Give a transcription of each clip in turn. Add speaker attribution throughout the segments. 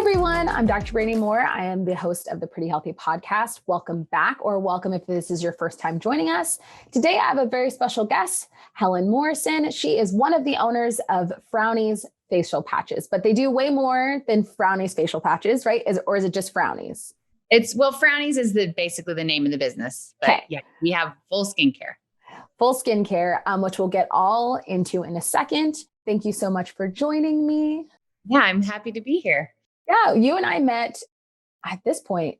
Speaker 1: everyone, I'm Dr. Brandi Moore. I am the host of the Pretty Healthy Podcast. Welcome back, or welcome if this is your first time joining us. Today, I have a very special guest, Helen Morrison. She is one of the owners of Frownies facial patches, but they do way more than Frownies facial patches, right? Or is it just Frownies?
Speaker 2: Frownies is basically the name of the business, but yeah, we have full skincare.
Speaker 1: Full skincare, which we'll get all into in a second. Thank you so much for joining me.
Speaker 2: Yeah, I'm happy to be here.
Speaker 1: Yeah, you and I met at this point,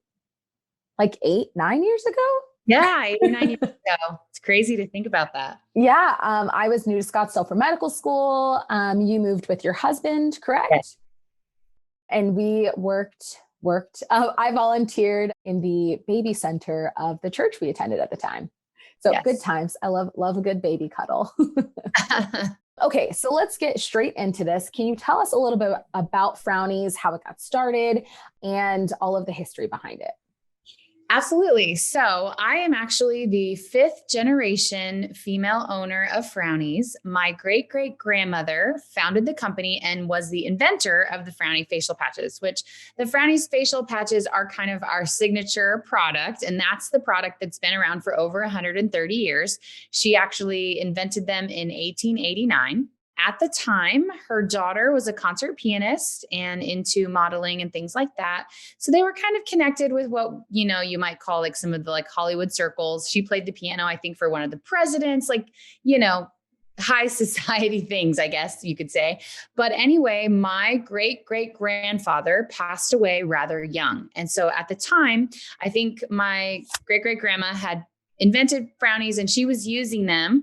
Speaker 1: like 8-9 years ago.
Speaker 2: Yeah, 8 or 9 years ago. It's crazy to think about that.
Speaker 1: Yeah, I was new to Scottsdale for medical school. You moved with your husband, correct?
Speaker 2: Yes.
Speaker 1: And we worked. I volunteered in the baby center of the church we attended at the time. So yes. Good times. I love a good baby cuddle. Okay, so let's get straight into this. Can you tell us a little bit about Frownies, how it got started, and all of the history behind it?
Speaker 2: Absolutely. So I am actually the 5th generation female owner of Frownies. My great-great-grandmother founded the company and was the inventor of the Frownie facial patches, which the Frownies facial patches are kind of our signature product. And that's the product that's been around for over 130 years. She actually invented them in 1889. At the time, her daughter was a concert pianist and into modeling and things like that. So they were kind of connected with what, you might call like some of the like Hollywood circles. She played the piano, I think, for one of the presidents, high society things, I guess you could say. But anyway, my great-great-grandfather passed away rather young. And so at the time, I think my great-great-grandma had invented Frownies, and she was using them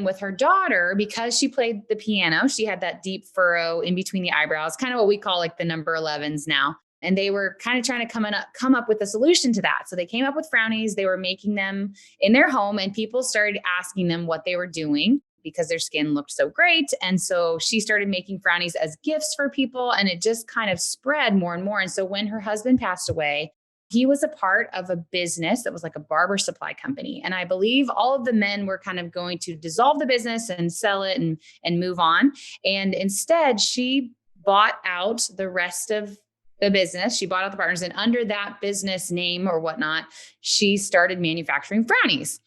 Speaker 2: with her daughter because she played the piano. She had that deep furrow in between the eyebrows, kind of what we call like the number 11s now. And they were kind of trying to come up with a solution to that. So they came up with Frownies. They were making them in their home, and people started asking them what they were doing because their skin looked so great. And so she started making Frownies as gifts for people, and it just kind of spread more and more. And so when her husband passed away, he was a part of a business that was like a barber supply company. And I believe all of the men were kind of going to dissolve the business and sell it and move on. And instead, she bought out the rest of the business. She bought out the partners. And under that business name or whatnot, she started manufacturing Frownies.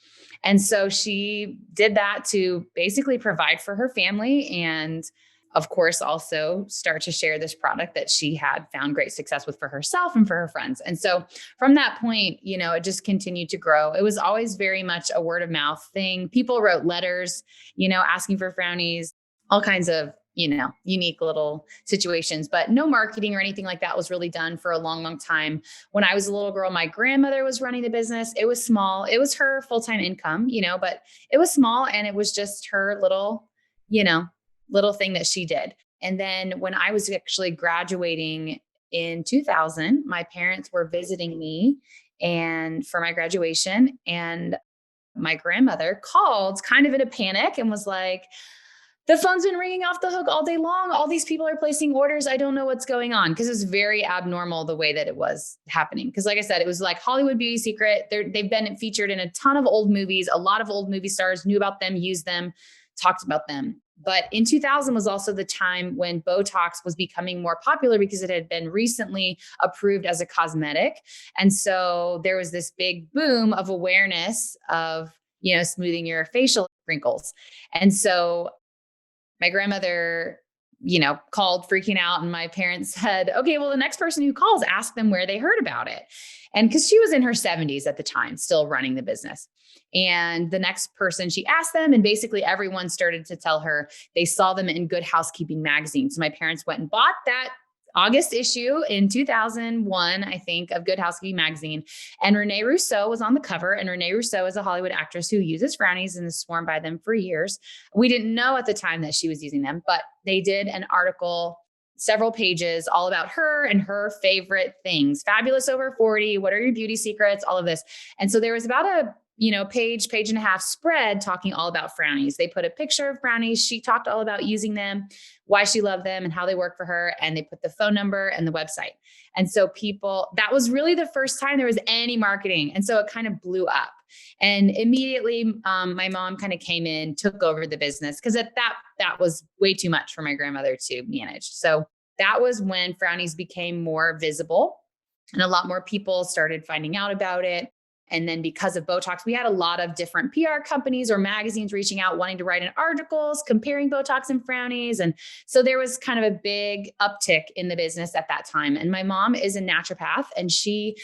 Speaker 2: And so she did that to basically provide for her family and, of course, also start to share this product that she had found great success with for herself and for her friends. And so from that point, it just continued to grow. It was always very much a word of mouth thing. People wrote letters, asking for Frownies, all kinds of, unique little situations, but no marketing or anything like that was really done for a long, long time. When I was a little girl, my grandmother was running the business. It was small. It was her full-time income, but it was small, and it was just her little thing that she did. And then when I was actually graduating in 2000, my parents were visiting me and for my graduation, and my grandmother called kind of in a panic and was like, "The phone's been ringing off the hook all day long. All these people are placing orders. I don't know what's going on." Because it was very abnormal the way that it was happening. Because like I said, it was like Hollywood beauty secret. They've been featured in a ton of old movies. A lot of old movie stars knew about them, used them, talked about them. But in 2000 was also the time when Botox was becoming more popular because it had been recently approved as a cosmetic. And so there was this big boom of awareness of, smoothing your facial wrinkles. And so my grandmother, called freaking out, and my parents said, "Okay, well, the next person who calls, ask them where they heard about it." And because she was in her 70s at the time, still running the business. And the next person, she asked them, and basically everyone started to tell her they saw them in Good Housekeeping magazine. So my parents went and bought that August issue in 2001, I think, of Good Housekeeping magazine. And Renee Rousseau was on the cover. And Renee Rousseau is a Hollywood actress who uses Frownies and has sworn by them for years. We didn't know at the time that she was using them, but they did an article, several pages, all about her and her favorite things. Fabulous over 40. What are your beauty secrets? All of this. And so there was about a page and a half spread talking all about Frownies. They put a picture of Frownies. She talked all about using them, why she loved them and how they work for her. And they put the phone number and the website. And so that was really the first time there was any marketing. And so it kind of blew up. And immediately my mom kind of came in, took over the business because that was way too much for my grandmother to manage. So that was when Frownies became more visible and a lot more people started finding out about it. And then because of Botox, we had a lot of different PR companies or magazines reaching out, wanting to write in articles comparing Botox and Frownies. And so there was kind of a big uptick in the business at that time. And my mom is a naturopath, and she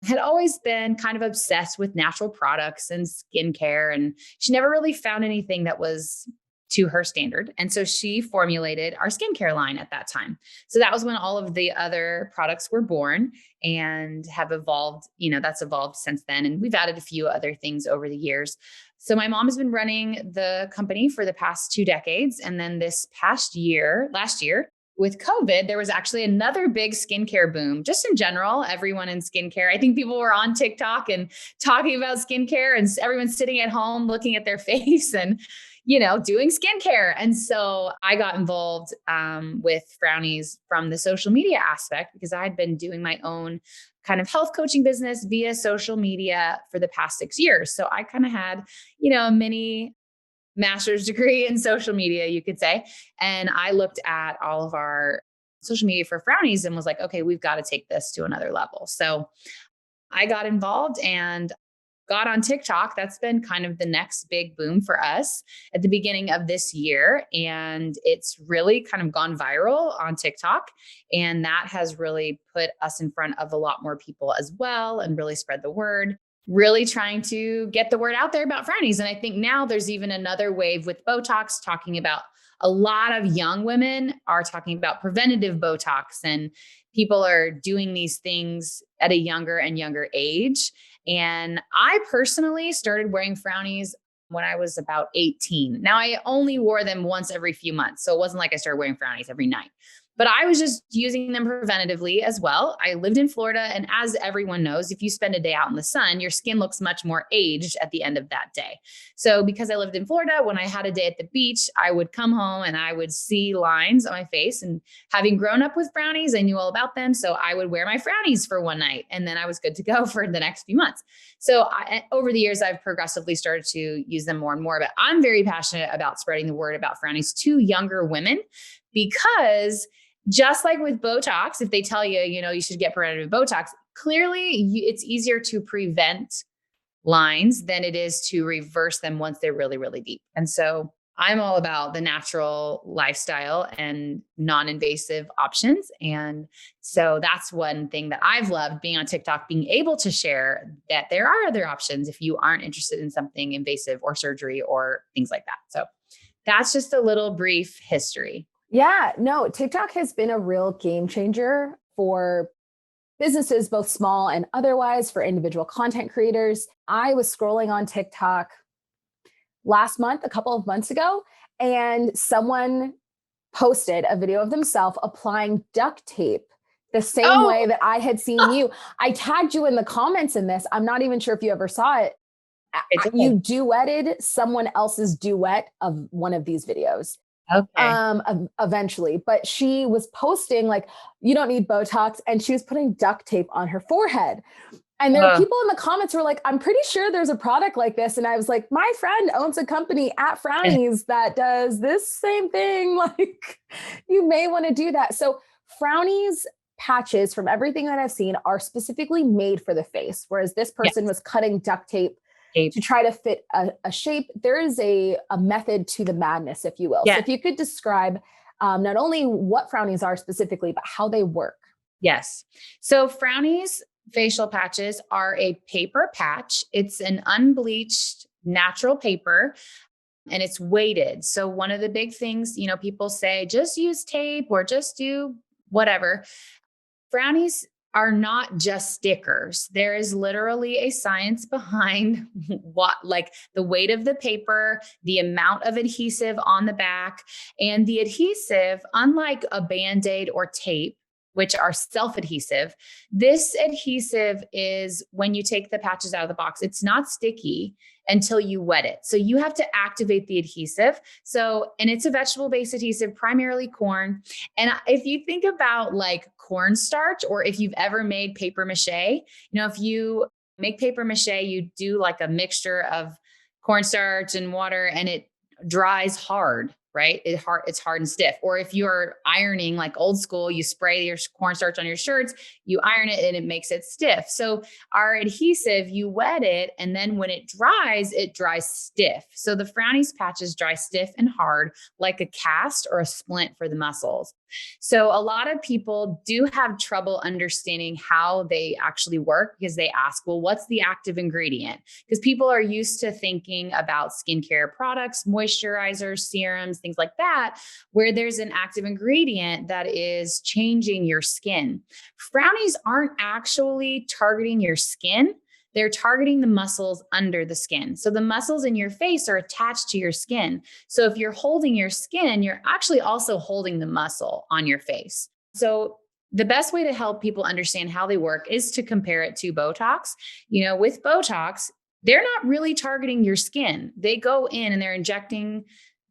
Speaker 2: had always been kind of obsessed with natural products and skincare. And she never really found anything that was to her standard. And so she formulated our skincare line at that time. So that was when all of the other products were born and have evolved. That's evolved since then. And we've added a few other things over the years. So my mom has been running the company for the past 2 decades. And then last year, with COVID, there was actually another big skincare boom, just in general, everyone in skincare. I think people were on TikTok and talking about skincare, and everyone's sitting at home looking at their face and, doing skincare. And so I got involved with Frownies from the social media aspect, because I had been doing my own kind of health coaching business via social media for the past 6 years. So I kind of had, a mini master's degree in social media, you could say. And I looked at all of our social media for Frownies and was like, okay, we've got to take this to another level. So I got involved and got on TikTok. That's been kind of the next big boom for us at the beginning of this year. And it's really kind of gone viral on TikTok. And that has really put us in front of a lot more people as well, and really spread the word, really trying to get the word out there about Frownies. And I think now there's even another wave with Botox, talking about a lot of young women are talking about preventative Botox, and people are doing these things at a younger and younger age. And I personally started wearing Frownies when I was about 18. Now, I only wore them once every few months, so it wasn't like I started wearing Frownies every night. But I was just using them preventatively as well. I lived in Florida. And as everyone knows, if you spend a day out in the sun, your skin looks much more aged at the end of that day. So because I lived in Florida, when I had a day at the beach, I would come home and I would see lines on my face. And having grown up with Frownies, I knew all about them. So I would wear my Frownies for one night, and then I was good to go for the next few months. So over the years, I've progressively started to use them more and more. But I'm very passionate about spreading the word about Frownies to younger women, because just like with Botox, if they tell you, you should get preventative Botox, clearly it's easier to prevent lines than it is to reverse them once they're really, really deep. And so I'm all about the natural lifestyle and non-invasive options. And so that's one thing that I've loved being on TikTok, being able to share that there are other options if you aren't interested in something invasive or surgery or things like that. So that's just a little brief history.
Speaker 1: Yeah, no, TikTok has been a real game changer for businesses, both small and otherwise, for individual content creators. I was scrolling on TikTok last month, a couple of months ago, and someone posted a video of themselves applying duct tape the same way that I had seen you. I tagged you in the comments in this. I'm not even sure if you ever saw it. You duetted someone else's duet of one of these videos.
Speaker 2: Okay.
Speaker 1: Eventually, but she was posting like, you don't need Botox, and she was putting duct tape on her forehead. And there were people in the comments who were like, I'm pretty sure there's a product like this. And I was like, my friend owns a company at Frownies that does this same thing. Like, you may want to do that. So Frownies patches, from everything that I've seen, are specifically made for the face, whereas this person was cutting duct tape to try to fit a shape. There is a method to the madness, if you will. So if you could describe not only what Frownies are specifically, but how they work.
Speaker 2: Yes. So Frownies facial patches are a paper patch. It's an unbleached natural paper, and it's weighted. So one of the big things, people say, just use tape or just do whatever. Frownies are not just stickers. There is literally a science behind like the weight of the paper, the amount of adhesive on the back, and the adhesive, unlike a Band-Aid or tape, which are self-adhesive, this adhesive is, when you take the patches out of the box, it's not sticky until you wet it. So you have to activate the adhesive. And it's a vegetable-based adhesive, primarily corn. And if you think about like cornstarch, or if you've ever made paper mache, if you make paper mache, you do like a mixture of cornstarch and water, and it dries hard. right? It's hard and stiff. Or if you're ironing like old school, you spray your cornstarch on your shirts, you iron it and it makes it stiff. So our adhesive, you wet it, and then when it dries stiff. So the Frownies patches dry stiff and hard like a cast or a splint for the muscles. So a lot of people do have trouble understanding how they actually work because they ask, well, what's the active ingredient? Because people are used to thinking about skincare products, moisturizers, serums, things like that, where there's an active ingredient that is changing your skin. Frownies aren't actually targeting your skin. They're targeting the muscles under the skin. So the muscles in your face are attached to your skin. So if you're holding your skin, you're actually also holding the muscle on your face. So the best way to help people understand how they work is to compare it to Botox. With Botox, they're not really targeting your skin. They go in and they're injecting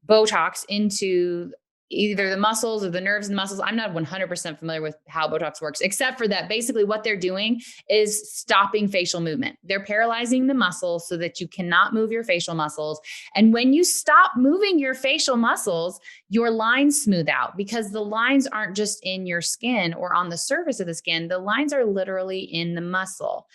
Speaker 2: Botox into either the muscles or the nerves and the muscles. I'm not 100% familiar with how Botox works, except for that basically what they're doing is stopping facial movement. They're paralyzing the muscles so that you cannot move your facial muscles. And when you stop moving your facial muscles, your lines smooth out because the lines aren't just in your skin or on the surface of the skin. The lines are literally in the muscle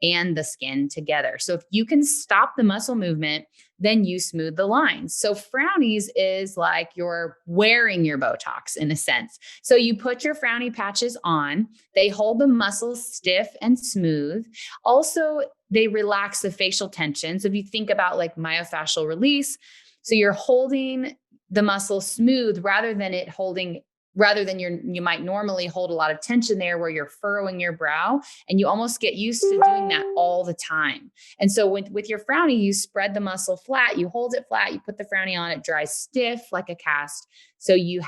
Speaker 2: and the skin together. So if you can stop the muscle movement, then you smooth the lines. So Frownies is like you're wearing your Botox in a sense. So you put your Frownie patches on, they hold the muscles stiff and smooth. Also, they relax the facial tension. So if you think about like myofascial release, so you're holding the muscle smooth rather than you might normally hold a lot of tension there where you're furrowing your brow, and you almost get used to doing that all the time. And so with your Frownie, you spread the muscle flat, you hold it flat, you put the Frownie on, it dries stiff like a cast. So you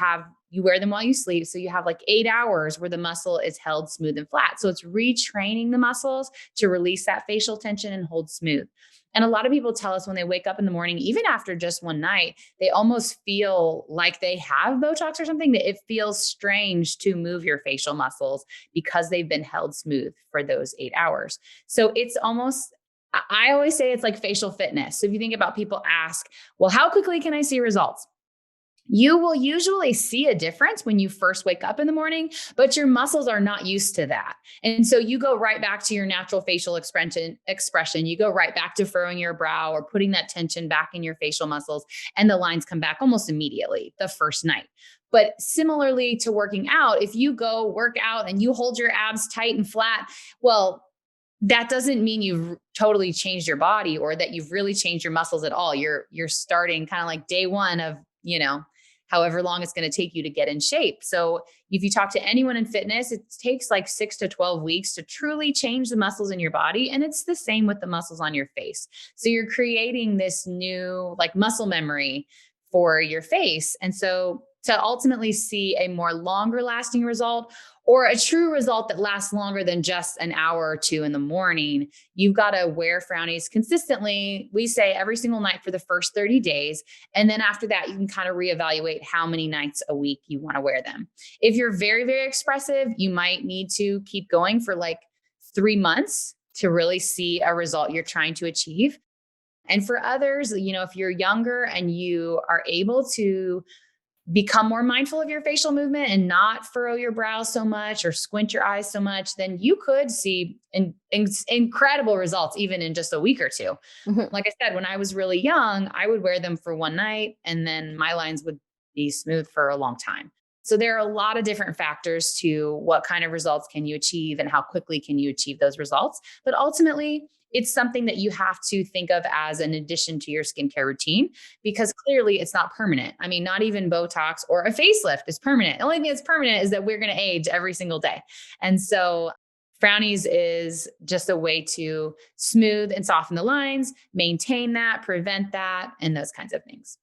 Speaker 2: wear them while you sleep. So you have like 8 hours where the muscle is held smooth and flat. So it's retraining the muscles to release that facial tension and hold smooth. And a lot of people tell us when they wake up in the morning, even after just one night, they almost feel like they have Botox or something, that it feels strange to move your facial muscles because they've been held smooth for those 8 hours. So I always say it's like facial fitness. So if you think about people ask, well, how quickly can I see results? You will usually see a difference when you first wake up in the morning, but your muscles are not used to that. And so you go right back to your natural facial expression. You go right back to furrowing your brow or putting that tension back in your facial muscles, and the lines come back almost immediately the first night. But similarly to working out, if you go work out and you hold your abs tight and flat, well, that doesn't mean you've totally changed your body or that you've really changed your muscles at all. You're starting kind of like day one of, however long it's going to take you to get in shape. So if you talk to anyone in fitness, it takes like 6 to 12 weeks to truly change the muscles in your body. And it's the same with the muscles on your face. So you're creating this new like muscle memory for your face. And so to ultimately see a more longer lasting result or a true result that lasts longer than just an hour or two in the morning, you've got to wear Frownies consistently. We say every single night for the first 30 days. And then after that, you can kind of reevaluate how many nights a week you want to wear them. If you're very, very expressive, you might need to keep going for like 3 months to really see a result you're trying to achieve. And for others, if you're younger and you are able to become more mindful of your facial movement and not furrow your brow so much or squint your eyes so much, then you could see incredible results even in just a week or two. Mm-hmm. Like I said, when I was really young, I would wear them for one night and then my lines would be smooth for a long time. So there are a lot of different factors to what kind of results can you achieve and how quickly can you achieve those results. But ultimately, it's something that you have to think of as an addition to your skincare routine, because clearly it's not permanent. I mean, not even Botox or a facelift is permanent. The only thing that's permanent is that we're going to age every single day. And so Frownies is just a way to smooth and soften the lines, maintain that, prevent that, and those kinds of things.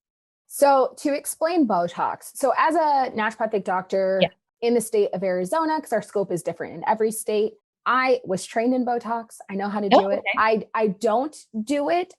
Speaker 1: So to explain Botox, so as a naturopathic doctor in the state of Arizona, because our scope is different in every state, I was trained in Botox. I know how to do it. I don't do it.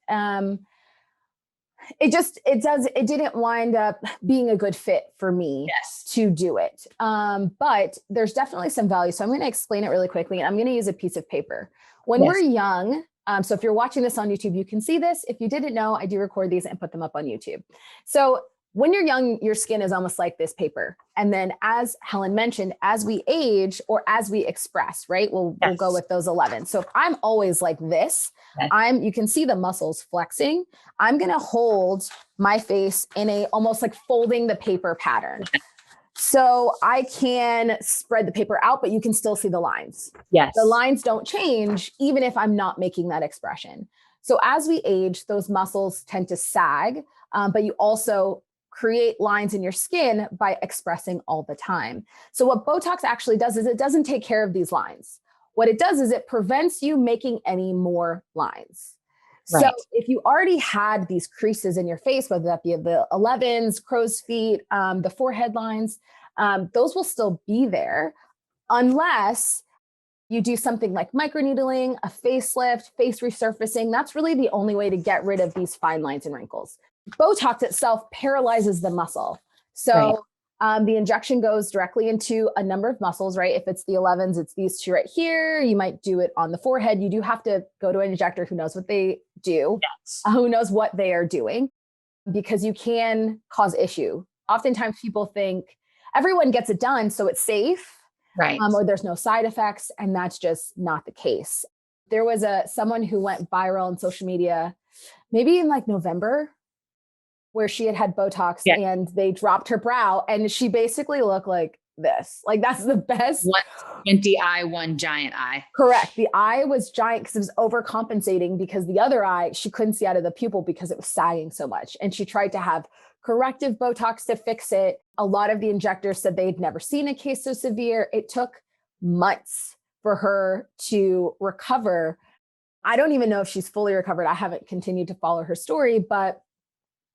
Speaker 1: It didn't wind up being a good fit for me to do it. But there's definitely some value. So I'm going to explain it really quickly. And I'm going to use a piece of paper. When we're young, so if you're watching this on YouTube, you can see this. If you didn't know, I do record these and put them up on YouTube. So when you're young, your skin is almost like this paper. And then as Helen mentioned, as we age or as we express, right? We'll go with those 11. So if I'm always like this, you can see the muscles flexing. I'm going to hold my face in a almost like folding the paper pattern. So I can spread the paper out, but you can still see the lines.
Speaker 2: Yes.
Speaker 1: The lines don't change even if I'm not making that expression. So as we age, those muscles tend to sag, but you also create lines in your skin by expressing all the time. So what Botox actually does is it doesn't take care of these lines. What it does is it prevents you making any more lines. Right. So if you already had these creases in your face, whether that be the 11s, crow's feet, the forehead lines, those will still be there unless you do something like microneedling, a facelift, face resurfacing. That's really the only way to get rid of these fine lines and wrinkles. Botox itself paralyzes the muscle. So the injection goes directly into a number of muscles, right? If it's the 11s, it's these two right here. You might do it on the forehead. You do have to go to an injector who knows what they do, who knows what they are doing, because you can cause issue. Oftentimes people think everyone gets it done, so it's safe, right? Or there's no side effects, and that's just not the case. There was someone who went viral on social media, maybe in like November, where she had Botox and they dropped her brow and she basically looked like this. Like that's the best.
Speaker 2: One squinty eye, one giant eye.
Speaker 1: Correct. The eye was giant because it was overcompensating because the other eye, she couldn't see out of the pupil because it was sagging so much. And she tried to have corrective Botox to fix it. A lot of the injectors said they'd never seen a case so severe. It took months for her to recover. I don't even know if she's fully recovered. I haven't continued to follow her story, but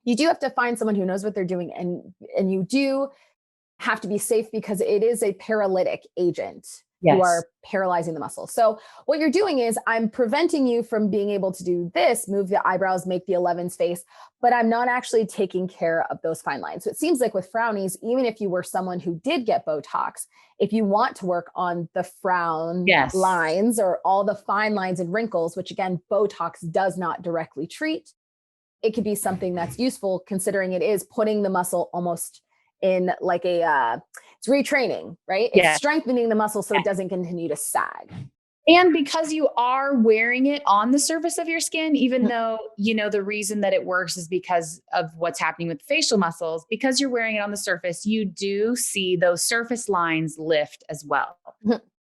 Speaker 1: you do have to find someone who knows what they're doing, and you do have to be safe because it is a paralytic agent. Yes. You are paralyzing the muscle. So what you're doing is I'm preventing you from being able to do this, move the eyebrows, make the 11s face, but I'm not actually taking care of those fine lines. So it seems like with Frownies, even if you were someone who did get Botox, if you want to work on the frown lines or all the fine lines and wrinkles, which again, Botox does not directly treat, it could be something that's useful considering it is putting the muscle almost in like it's retraining, right? It's strengthening the muscle so it doesn't continue to sag.
Speaker 2: And because you are wearing it on the surface of your skin, even though, you know, the reason that it works is because of what's happening with the facial muscles, because you're wearing it on the surface, you do see those surface lines lift as well.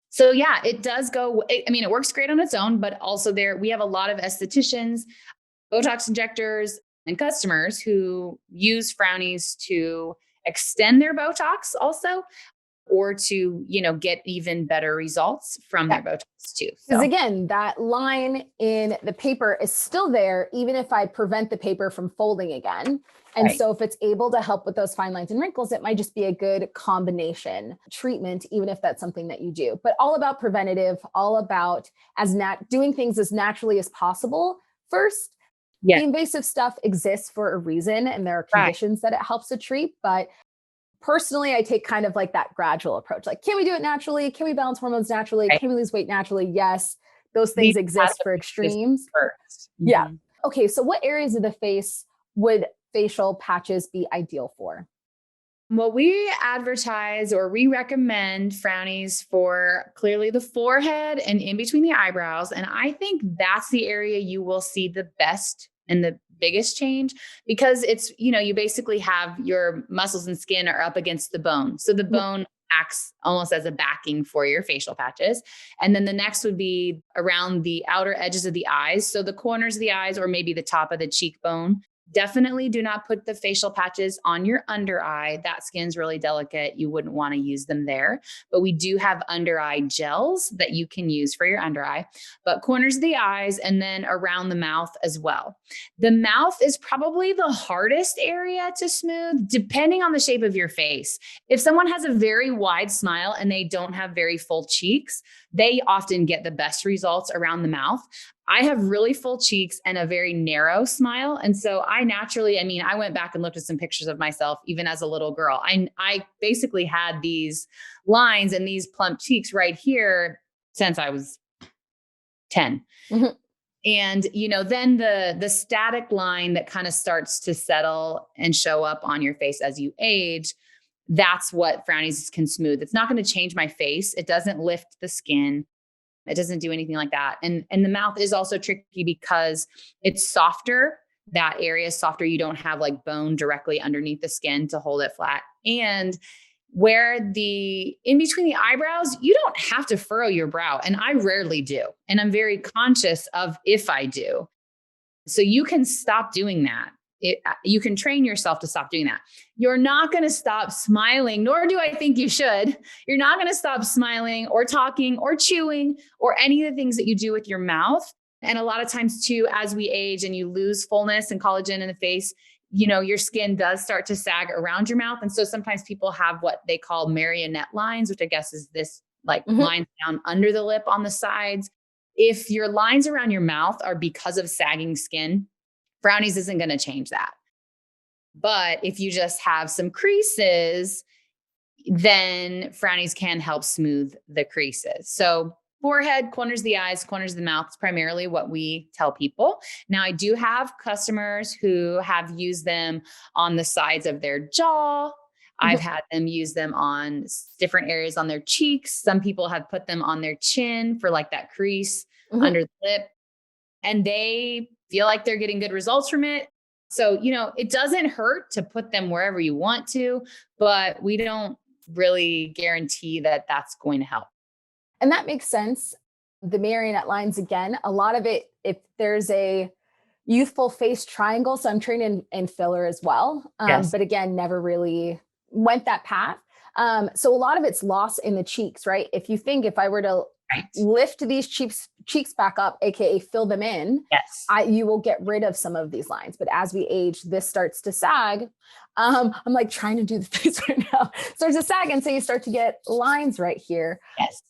Speaker 2: So yeah, it does go, I mean, it works great on its own, but also we have a lot of estheticians, Botox injectors, and customers who use Frownies to extend their Botox also, or to, you know, get even better results from their Botox too.
Speaker 1: Because again, that line in the paper is still there, even if I prevent the paper from folding again. And so if it's able to help with those fine lines and wrinkles, it might just be a good combination treatment, even if that's something that you do. But all about preventative, all about doing things as naturally as possible first. The invasive stuff exists for a reason, and there are conditions that it helps to treat. But personally, I take kind of like that gradual approach. Like, can we do it naturally? Can we balance hormones naturally? Can we lose weight naturally? Yes. Those things exist for extremes. Yeah. Okay. So what areas of the face would facial patches be ideal for?
Speaker 2: Well, we advertise or we recommend Frownies for clearly the forehead and in between the eyebrows. And I think that's the area you will see the best and the biggest change, because it's, you know, you basically have your muscles and skin are up against the bone. So the bone acts almost as a backing for your facial patches. And then the next would be around the outer edges of the eyes. So the corners of the eyes, or maybe the top of the cheekbone. Definitely do not put the facial patches on your under eye. That skin's really delicate. You wouldn't want to use them there. But we do have under eye gels that you can use for your under eye, but corners of the eyes and then around the mouth as well. The mouth is probably the hardest area to smooth, depending on the shape of your face. If someone has a very wide smile and they don't have very full cheeks, they often get the best results around the mouth. I have really full cheeks and a very narrow smile. And so I went back and looked at some pictures of myself, even as a little girl. I basically had these lines and these plump cheeks right here since I was 10. And, then the static line that kind of starts to settle and show up on your face as you age, that's what Frownies can smooth. It's not going to change my face. It doesn't lift the skin. It doesn't do anything like that. And the mouth is also tricky because it's softer. That area is softer. You don't have like bone directly underneath the skin to hold it flat. And where in between the eyebrows, you don't have to furrow your brow. And I rarely do. And I'm very conscious of if I do. So you can stop doing that. You can train yourself to stop doing that. You're not going to stop smiling, nor do I think you should. You're not going to stop smiling or talking or chewing or any of the things that you do with your mouth. And a lot of times too, as we age and you lose fullness and collagen in the face, your skin does start to sag around your mouth. And so sometimes people have what they call marionette lines, which I guess is this like lines down under the lip on the sides. If your lines around your mouth are because of sagging skin, Frownies isn't going to change that. But if you just have some creases, then Frownies can help smooth the creases. So forehead, corners of the eyes, corners of the mouth is primarily what we tell people. Now, I do have customers who have used them on the sides of their jaw. I've had them use them on different areas on their cheeks. Some people have put them on their chin for like that crease under the lip. And they feel like they're getting good results from it. So, it doesn't hurt to put them wherever you want to, but we don't really guarantee that that's going to help.
Speaker 1: And that makes sense. The marionette lines, again, a lot of it, if there's a youthful face triangle, so I'm trained in filler as well. But again, never really went that path. So a lot of it's lost in the cheeks, right? If I were to lift these cheeks back up, AKA fill them in, you will get rid of some of these lines. But as we age, this starts to sag. I'm like trying to do the face right now. Starts to sag. And so you start to get lines right here.
Speaker 2: Yes.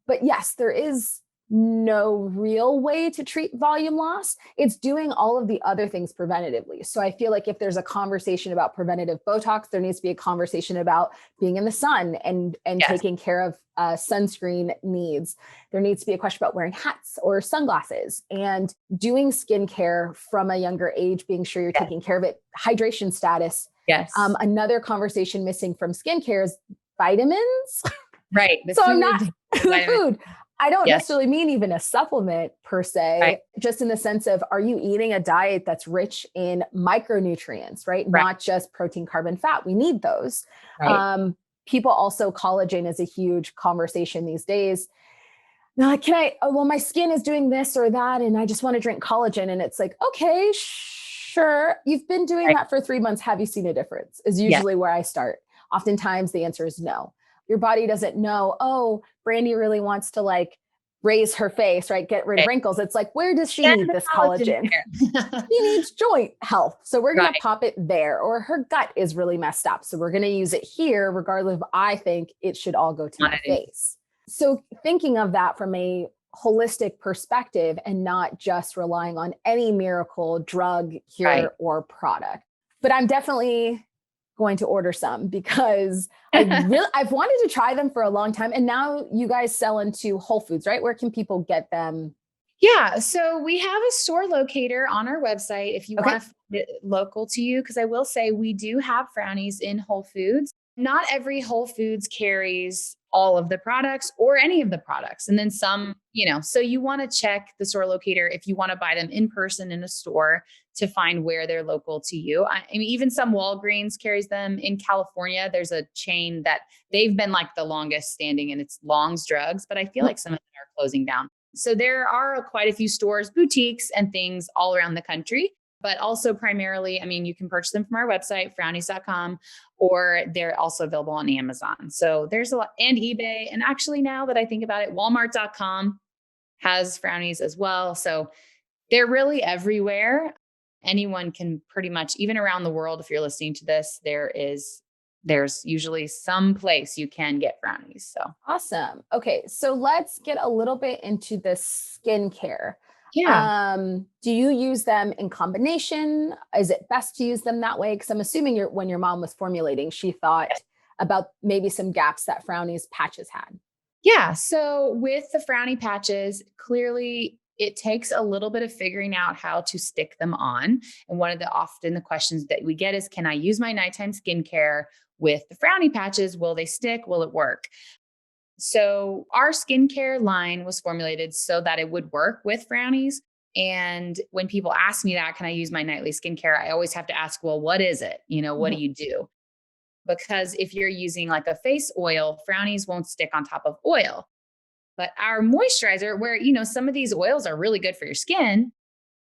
Speaker 1: But yes, there is no real way to treat volume loss. It's doing all of the other things preventatively. So I feel like if there's a conversation about preventative Botox, there needs to be a conversation about being in the sun and taking care of sunscreen needs. There needs to be a question about wearing hats or sunglasses and doing skincare from a younger age, being sure you're taking care of it. Hydration status.
Speaker 2: Yes.
Speaker 1: Another conversation missing from skincare is vitamins.
Speaker 2: Right.
Speaker 1: So I'm not the food. I don't necessarily mean even a supplement per se, just in the sense of, are you eating a diet that's rich in micronutrients, right? Not just protein, carb, fat. We need those. People also, collagen is a huge conversation these days. Now, like, my skin is doing this or that, and I just want to drink collagen. And it's like, okay, sure. You've been doing that for 3 months. Have you seen a difference? Is usually where I start. Oftentimes the answer is no. Your body doesn't know, oh, Brandi really wants to like raise her face, right? Get rid of wrinkles. It's like, where does she need this collagen? She needs joint health. So we're going to pop it there. Or her gut is really messed up. So we're going to use it here, regardless of, I think it should all go to my face. So thinking of that from a holistic perspective and not just relying on any miracle drug, cure, or product. But I'm definitely going to order some because I've wanted to try them for a long time. And now you guys sell into Whole Foods, right? Where can people get them?
Speaker 2: Yeah. So we have a store locator on our website if you want to find it local to you. Because I will say we do have Frownies in Whole Foods. Not every Whole Foods carries all of the products or any of the products. And then some, so you want to check the store locator if you want to buy them in person in a store to find where they're local to you. I mean, even some Walgreens carries them in California. There's a chain that they've been like the longest standing, and it's Long's Drugs, but I feel like some of them are closing down. So there are quite a few stores, boutiques, and things all around the country. But also primarily, I mean, you can purchase them from our website, frownies.com, or they're also available on Amazon. So there's a lot, and eBay. And actually, now that I think about it, Walmart.com has Frownies as well. So they're really everywhere. Anyone can pretty much, even around the world, if you're listening to this, there's usually some place you can get Frownies. So
Speaker 1: awesome. Okay. So let's get a little bit into the skincare.
Speaker 2: Yeah.
Speaker 1: Do you use them in combination? Is it best to use them that way? Because I'm assuming when your mom was formulating, she thought about maybe some gaps that Frownies patches had.
Speaker 2: Yeah. So with the Frownie patches, clearly it takes a little bit of figuring out how to stick them on. And one of the questions that we get is, can I use my nighttime skincare with the Frownie patches? Will they stick? Will it work? So our skincare line was formulated so that it would work with Frownies. And when people ask me that, can I use my nightly skincare? I always have to ask, well, what is it? What do
Speaker 1: Mhm.
Speaker 2: you do? Because if you're using like a face oil, Frownies won't stick on top of oil. But our moisturizer, where, some of these oils are really good for your skin,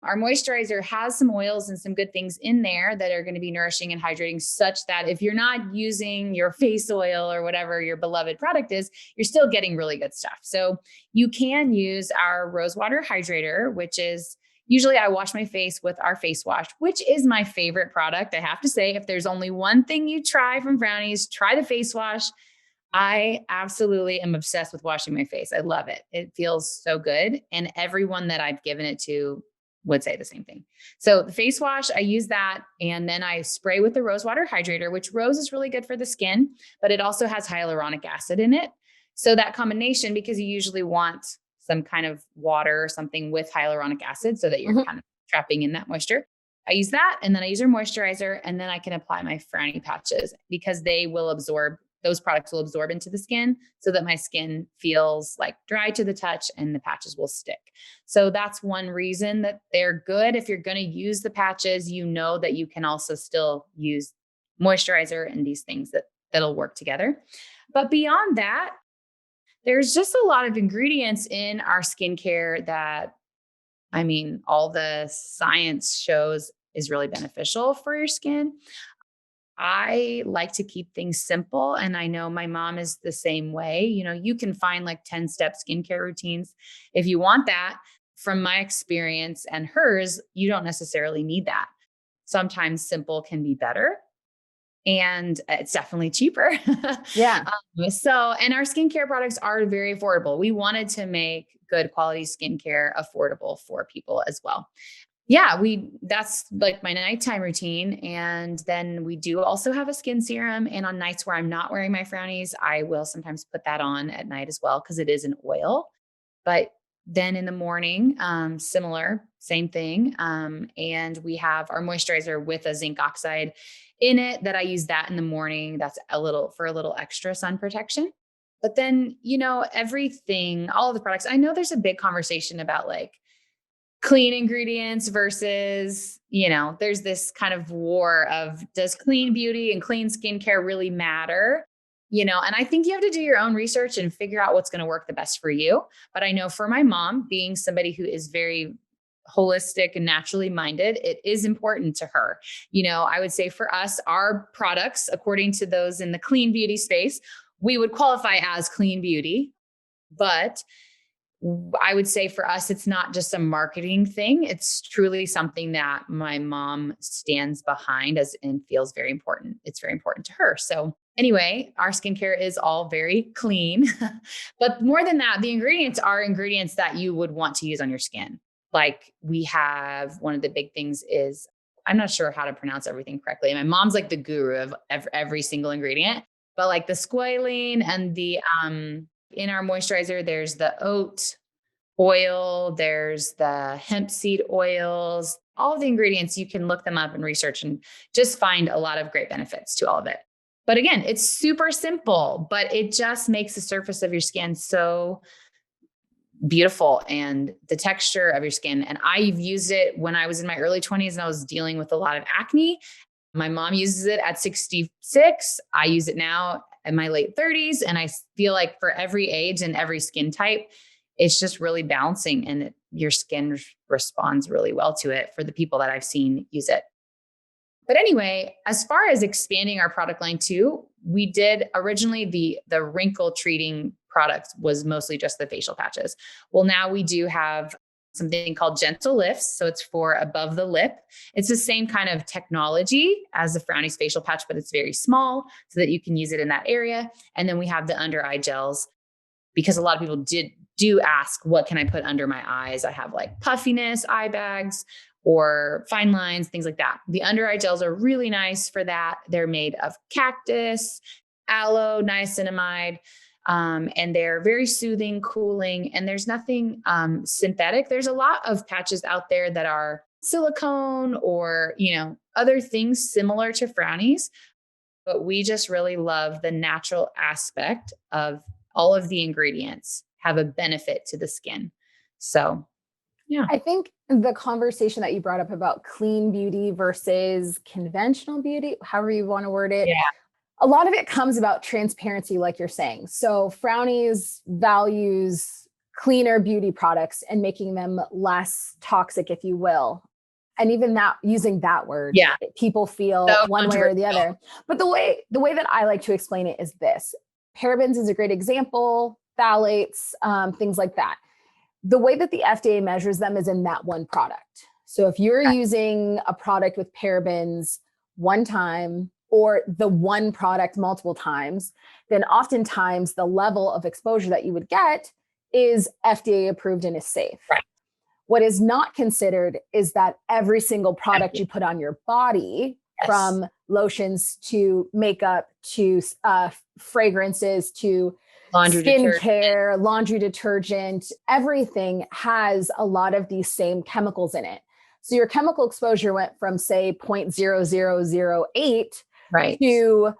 Speaker 2: our moisturizer has some oils and some good things in there that are going to be nourishing and hydrating, such that if you're not using your face oil or whatever your beloved product is, you're still getting really good stuff. So you can use our rosewater hydrator, which is usually I wash my face with our face wash, which is my favorite product. I have to say, if there's only one thing you try from Frownies, try the face wash. I absolutely am obsessed with washing my face. I love it. It feels so good. And everyone that I've given it to would say the same thing. So the face wash, I use that. And then I spray with the rose water hydrator, which rose is really good for the skin, but it also has hyaluronic acid in it. So that combination, because you usually want some kind of water or something with hyaluronic acid so that you're
Speaker 1: Mhm.
Speaker 2: kind of trapping in that moisture. I use that, and then I use our moisturizer, and then I can apply my Frownie patches because those products will absorb into the skin so that my skin feels like dry to the touch and the patches will stick. So that's one reason that they're good. If you're going to use the patches, you know that you can also still use moisturizer and these things that'll work together. But beyond that, there's just a lot of ingredients in our skincare that, all the science shows is really beneficial for your skin. I like to keep things simple. And I know my mom is the same way. You can find like 10-step skincare routines if you want that. From my experience and hers, you don't necessarily need that. Sometimes simple can be better. And it's definitely cheaper.
Speaker 1: Yeah.
Speaker 2: And our skincare products are very affordable. We wanted to make good quality skincare affordable for people as well. Yeah, that's like my nighttime routine. And then we do also have a skin serum. And on nights where I'm not wearing my Frownies, I will sometimes put that on at night as well, because it is an oil. But then in the morning, similar, same thing. And we have our moisturizer with a zinc oxide in it that I use that in the morning. That's a little extra sun protection. But then, everything, all of the products, I know there's a big conversation about like clean ingredients versus, there's this kind of war of, does clean beauty and clean skincare really matter? And I think you have to do your own research and figure out what's going to work the best for you. But I know for my mom, being somebody who is very holistic and naturally minded, it is important to her. I would say for us, our products, according to those in the clean beauty space, we would qualify as clean beauty. But I would say for us, it's not just a marketing thing. It's truly something that my mom stands behind and feels very important. It's very important to her. So anyway, our skincare is all very clean, but more than that, the ingredients are ingredients that you would want to use on your skin. Like we have one of the big things is, I'm not sure how to pronounce everything correctly. My mom's like the guru of every single ingredient, but like the squalene and in our moisturizer, there's the oat oil, there's the hemp seed oils, all of the ingredients. You can look them up and research and just find a lot of great benefits to all of it. But again, it's super simple, but it just makes the surface of your skin so beautiful and the texture of your skin. And I've used it when I was in my early 20s and I was dealing with a lot of acne. My mom uses it at 66. I use it now in my late 30s. And I feel like for every age and every skin type, it's just really balancing and your skin responds really well to it for the people that I've seen use it. But anyway, as far as expanding our product line too, we did originally the wrinkle treating products was mostly just the facial patches. Well, now we do have something called gentle lifts. So it's for above the lip. It's the same kind of technology as the Frownies facial patch, but it's very small so that you can use it in that area. And then we have the under eye gels, because a lot of people do ask, what can I put under my eyes? I have like puffiness, eye bags, or fine lines, things like that. The under eye gels are really nice for that. They're made of cactus, aloe, niacinamide. And they're very soothing, cooling, and there's nothing synthetic. There's a lot of patches out there that are silicone or, other things similar to Frownies, but we just really love the natural aspect of all of the ingredients have a benefit to the skin. So, yeah.
Speaker 1: I think the conversation that you brought up about clean beauty versus conventional beauty, however you want to word it,
Speaker 2: Yeah.
Speaker 1: a lot of it comes about transparency, like you're saying. So Frownies values cleaner beauty products and making them less toxic, if you will. And even that, using that word,
Speaker 2: Yeah.
Speaker 1: people feel
Speaker 2: So
Speaker 1: one way or the other. But the way that I like to explain it is this: parabens is a great example, phthalates, things like that. The way that the FDA measures them is in that one product. So if you're using a product with parabens one time or the one product multiple times, then oftentimes the level of exposure that you would get is FDA approved and is safe.
Speaker 2: Right.
Speaker 1: What is not considered is that every single product you put on your body, from lotions to makeup to fragrances to skincare, laundry detergent, everything has a lot of these same chemicals in it. So your chemical exposure went from, say, 0.0008 to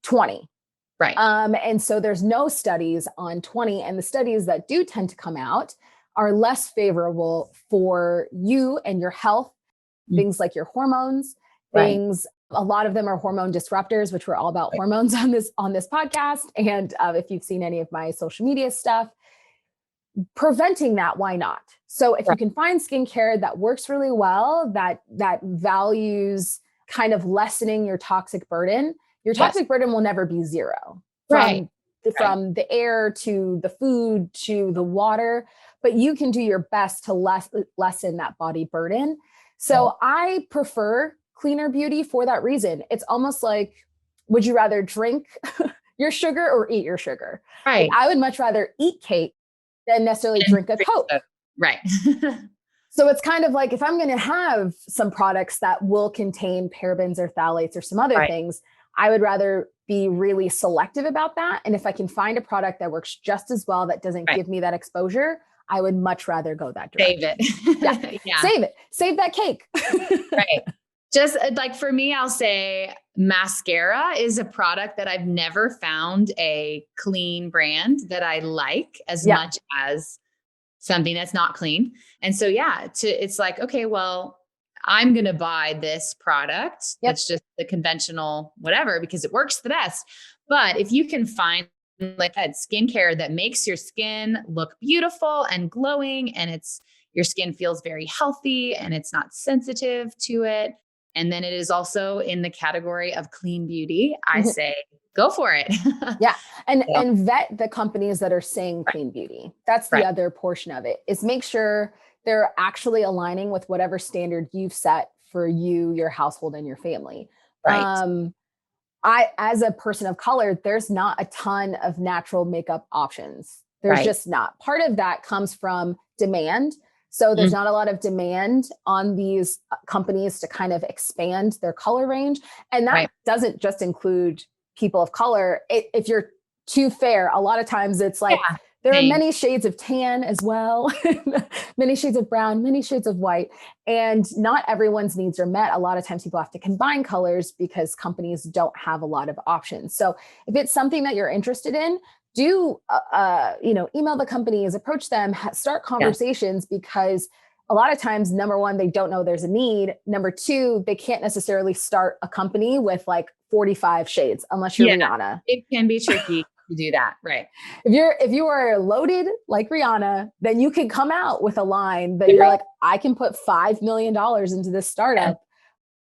Speaker 1: 20.
Speaker 2: Right.
Speaker 1: And so there's no studies on 20, and the studies that do tend to come out are less favorable for you and your health, things like your hormones, things, a lot of them are hormone disruptors, which we're all about hormones on this podcast. And if you've seen any of my social media stuff, preventing that, why not? So if you can find skincare that works really well, that values kind of lessening your toxic burden, your toxic burden will never be zero. From the air to the food to the water, but you can do your best to lessen that body burden. So I prefer cleaner beauty for that reason. It's almost like, would you rather drink your sugar or eat your sugar?
Speaker 2: Right.
Speaker 1: Like, I would much rather eat cake than necessarily drink a Coke.
Speaker 2: Right.
Speaker 1: So it's kind of like, if I'm going to have some products that will contain parabens or phthalates or some other things, I would rather be really selective about that. And if I can find a product that works just as well, that doesn't give me that exposure, I would much rather go that direction.
Speaker 2: Save it.
Speaker 1: Save it. Save that cake.
Speaker 2: Right. Just like for me, I'll say mascara is a product that I've never found a clean brand that I like as much as something that's not clean. And so, it's like, okay, well, I'm going to buy this product. That's just the conventional whatever, because it works the best. But if you can find like that skincare that makes your skin look beautiful and glowing, and your skin feels very healthy and it's not sensitive to it, and then it is also in the category of clean beauty, I say, go for it.
Speaker 1: And vet the companies that are saying clean beauty. That's the other portion of it, is make sure they're actually aligning with whatever standard you've set for you, your household, and your family. I, as a person of color, there's not a ton of natural makeup options. There's just not. Part of that comes from demand. So there's not a lot of demand on these companies to kind of expand their color range. And that doesn't just include people of color. If you're too fair, a lot of times it's like, there are many shades of tan as well, many shades of brown, many shades of white, and not everyone's needs are met. A lot of times people have to combine colors because companies don't have a lot of options. So if it's something that you're interested in, do, email the companies, approach them, start conversations, because a lot of times, number one, they don't know there's a need. Number two, they can't necessarily start a company with like 45 shades unless you're Rihanna.
Speaker 2: It can be tricky to do that. Right.
Speaker 1: If you are loaded like Rihanna, then you can come out with a line that you're like, I can put $5 million into this startup.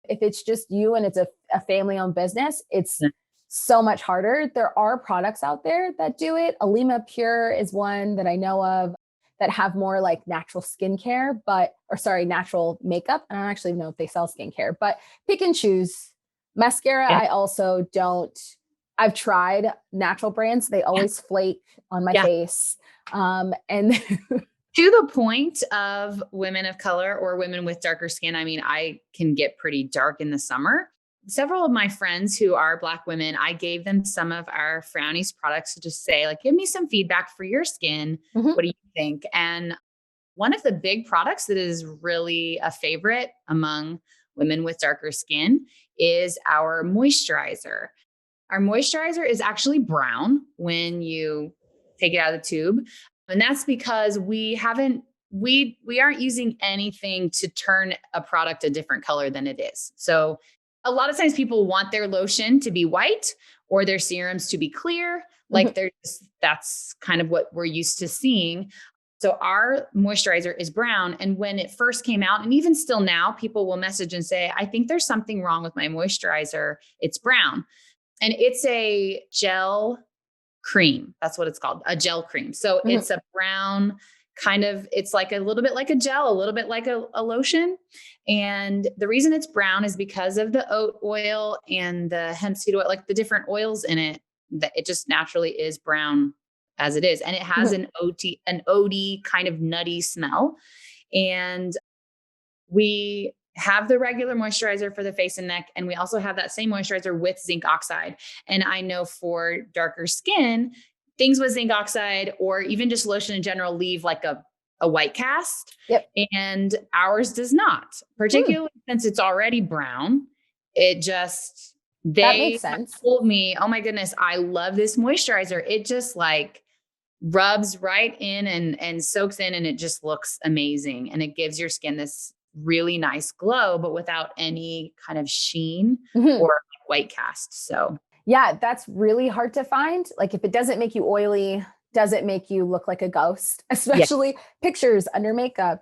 Speaker 1: If it's just you and it's a family-owned business, it's so much harder. There are products out there that do it. Alima Pure is one that I know of that have more like natural skincare, natural makeup. I don't actually know if they sell skincare, but pick and choose. Mascara, I also don't. I've tried natural brands. They always flake on my face. And
Speaker 2: to the point of women of color or women with darker skin, I mean, I can get pretty dark in the summer. several of my friends who are Black women, I gave them some of our Frownies products to just say, like, give me some feedback for your skin.
Speaker 1: Mhm.
Speaker 2: What do you think? And one of the big products that is really a favorite among women with darker skin is our moisturizer. Our moisturizer is actually brown when you take it out of the tube. And that's because we aren't using anything to turn a product a different color than it is. So a lot of times people want their lotion to be white or their serums to be clear. Like that's kind of what we're used to seeing. So our moisturizer is brown. And when it first came out, and even still now, people will message and say, I think there's something wrong with my moisturizer. It's brown. And it's a gel cream. That's what it's called, a gel cream. So it's a brown kind of, it's like a little bit like a gel, a little bit like a lotion. And the reason it's brown is because of the oat oil and the hemp seed oil, like the different oils in it, that it just naturally is brown as it is. And it has an oaty kind of nutty smell. And we have the regular moisturizer for the face and neck. And we also have that same moisturizer with zinc oxide. And I know for darker skin, things with zinc oxide or even just lotion in general leave like a white cast.
Speaker 1: Yep.
Speaker 2: And ours does not, particularly since it's already brown. It just,
Speaker 1: that makes sense.
Speaker 2: Told me, oh my goodness, I love this moisturizer. It just like rubs right in and soaks in, and it just looks amazing. And it gives your skin this really nice glow, but without any kind of sheen or white cast. So
Speaker 1: yeah, that's really hard to find. Like if it doesn't make you oily, doesn't make you look like a ghost, especially pictures under makeup.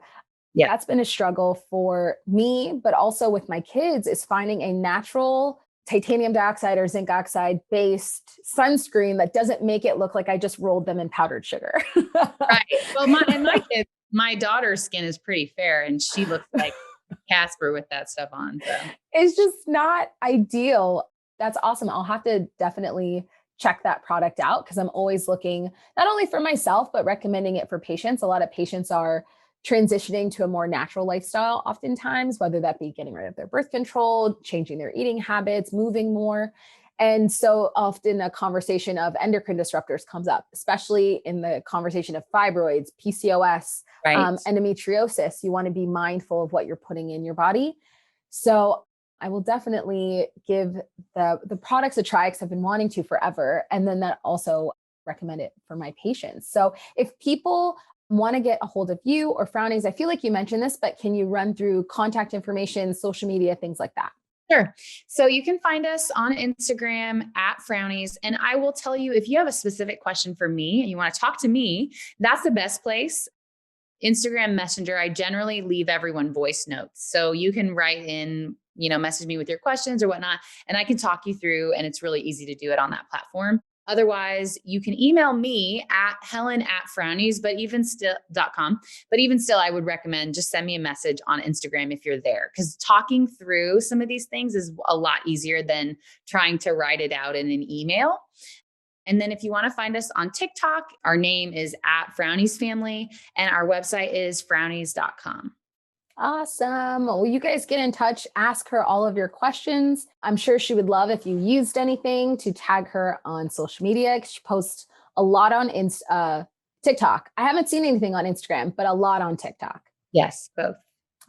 Speaker 1: Yeah. That's been a struggle for me, but also with my kids, is finding a natural titanium dioxide or zinc oxide based sunscreen that doesn't make it look like I just rolled them in powdered sugar.
Speaker 2: Right. Well, my daughter's skin is pretty fair and she looks like Casper with that stuff on. So
Speaker 1: it's just not ideal. That's awesome. I'll have to definitely check that product out because I'm always looking not only for myself, but recommending it for patients. A lot of patients are transitioning to a more natural lifestyle oftentimes, whether that be getting rid of their birth control, changing their eating habits, moving more. And so often a conversation of endocrine disruptors comes up, especially in the conversation of fibroids, PCOS, endometriosis. You want to be mindful of what you're putting in your body. So I will definitely give the products a try because I've been wanting to forever. And then that also recommend it for my patients. So if people want to get a hold of you or Frownies, I feel like you mentioned this, but can you run through contact information, social media, things like that?
Speaker 2: Sure. So you can find us on Instagram at Frownies. And I will tell you, if you have a specific question for me and you want to talk to me, that's the best place. Instagram Messenger, I generally leave everyone voice notes. So you can write in, message me with your questions or whatnot, and I can talk you through, and it's really easy to do it on that platform. Otherwise, you can email me at helen@frownies, .com. But even still, I would recommend just send me a message on Instagram if you're there, because talking through some of these things is a lot easier than trying to write it out in an email. And then if you want to find us on TikTok, our name is @FrowniesFamily, and our website is frownies.com.
Speaker 1: Awesome. Well, you guys get in touch, ask her all of your questions. I'm sure she would love if you used anything to tag her on social media. She posts a lot on TikTok. I haven't seen anything on Instagram, but a lot on TikTok.
Speaker 2: Yes, both.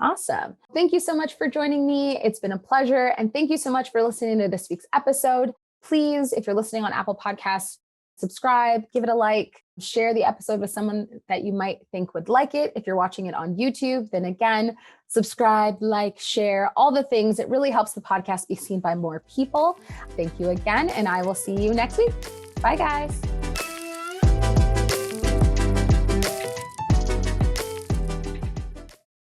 Speaker 1: Awesome. Thank you so much for joining me. It's been a pleasure. And thank you so much for listening to this week's episode. Please, if you're listening on Apple Podcasts, subscribe, give it a like, share the episode with someone that you might think would like it. If you're watching it on YouTube, then again, subscribe, like, share, all the things. It really helps the podcast be seen by more people. Thank you again, and I will see you next week. Bye, guys.